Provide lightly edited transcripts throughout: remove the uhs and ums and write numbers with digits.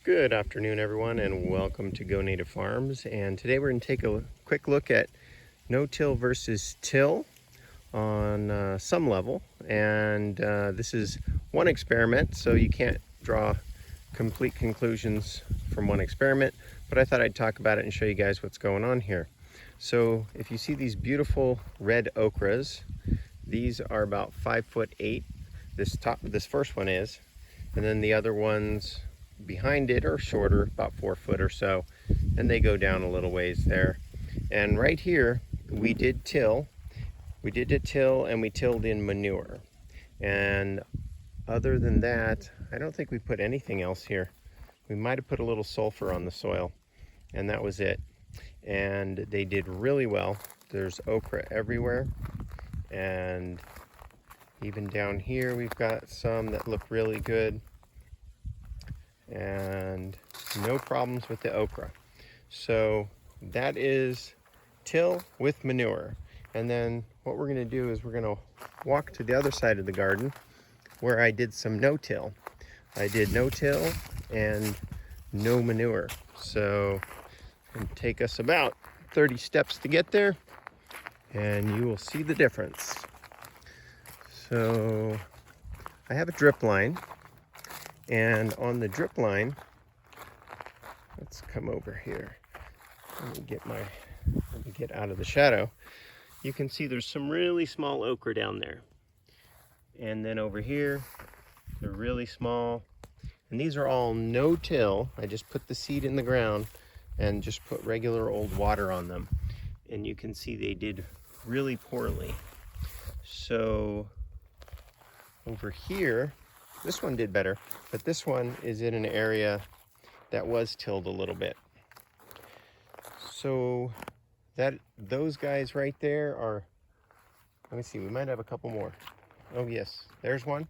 Good afternoon, everyone, and welcome to Go Native Farms. And today we're going to take a quick look at no-till versus till on some level. And this is one experiment, so you can't draw complete conclusions from one experiment, but I thought I'd talk about it and show you guys what's going on here. So if you see these beautiful red okras, these are about 5'8". This first one is, and then the other ones behind it are shorter, about 4 foot or so, and they go down a little ways there. And right here we did till. We did a till and we tilled in manure. And other than that, I don't think we put anything else here. We might have put a little sulfur on the soil, and that was it. And they did really well. There's okra everywhere, and even down here we've got some that look really good, and no problems with the okra. So that is till with manure. And then what we're going to do is we're going to walk to the other side of the garden where I did some no-till. I did no-till and no manure. So it'll take us about 30 steps to get there, and you will see the difference. So I have a drip line, and on the drip line, let's come over here. Let me get out of the shadow. You can see there's some really small okra down there. And then over here, they're really small. And these are all no-till. I just put the seed in the ground and just put regular old water on them. And you can see they did really poorly. So over here, this one did better, but this one is in an area that was tilled a little bit. So those guys right there are, let me see, we might have a couple more. Oh yes, there's one.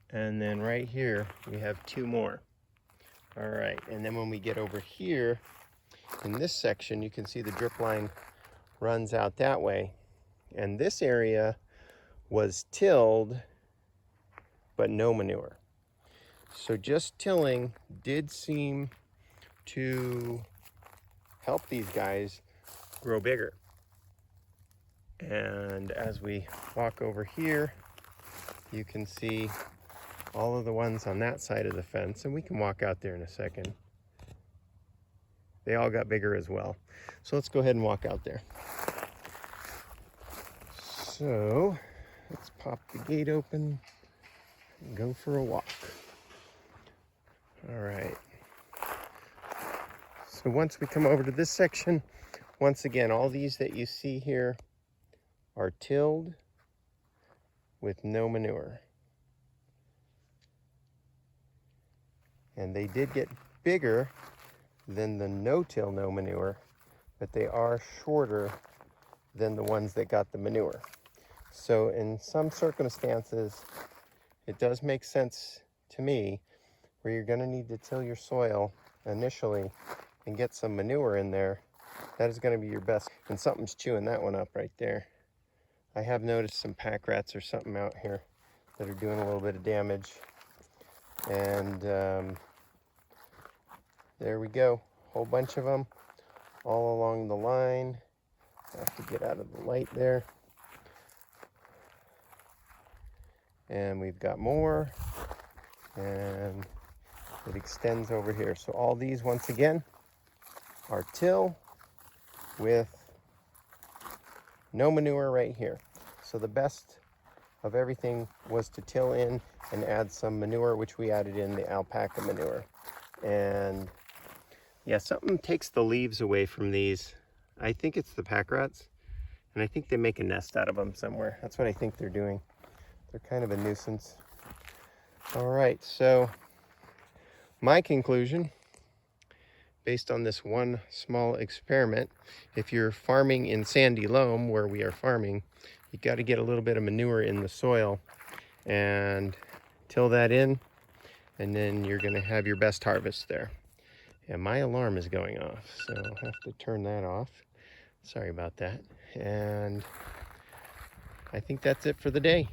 And then right here, we have 2 more. All right, and then when we get over here, in this section, you can see the drip line runs out that way. And this area was tilled, but no manure. So just tilling did seem to help these guys grow bigger. And as we walk over here, you can see all of the ones on that side of the fence, and we can walk out there in a second. They all got bigger as well. So let's go ahead and walk out there. So let's pop the gate open and go for a walk. All right. So once we come over to this section, once again, all these that you see here are tilled with no manure. And they did get bigger than the no-till, no manure, but they are shorter than the ones that got the manure. So in some circumstances, it does make sense to me where you're going to need to till your soil initially and get some manure in there. That is going to be your best. And something's chewing that one up right there. I have noticed some pack rats or something out here that are doing a little bit of damage. And there we go, whole bunch of them all along the line. I have to get out of the light there. And we've got more, and it extends over here. So all these, once again, are till with no manure right here. So the best of everything was to till in and add some manure, which we added in the alpaca manure. And yeah, something takes the leaves away from these. I think it's the pack rats, and I think they make a nest out of them somewhere. That's what I think they're doing. They're kind of a nuisance. All right, so my conclusion, based on this one small experiment, if you're farming in sandy loam where we are farming, you got to get a little bit of manure in the soil and till that in, and then you're going to have your best harvest there. And my alarm is going off, so I'll have to turn that off. Sorry about that. And I think that's it for the day.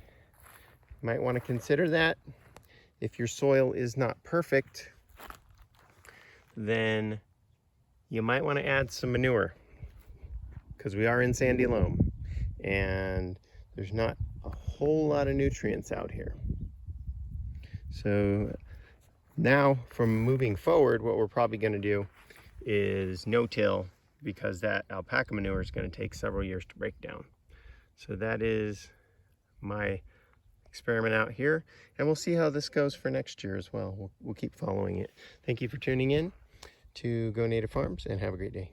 You might want to consider that. If your soil is not perfect, then you might want to add some manure, because we are in sandy loam and there's not a whole lot of nutrients out here. So now from moving forward, what we're probably going to do is no-till, because that alpaca manure is going to take several years to break down. So that is my experiment out here, and we'll see how this goes for next year as well. We'll keep following it. Thank you for tuning in to Go Native Farms, and have a great day.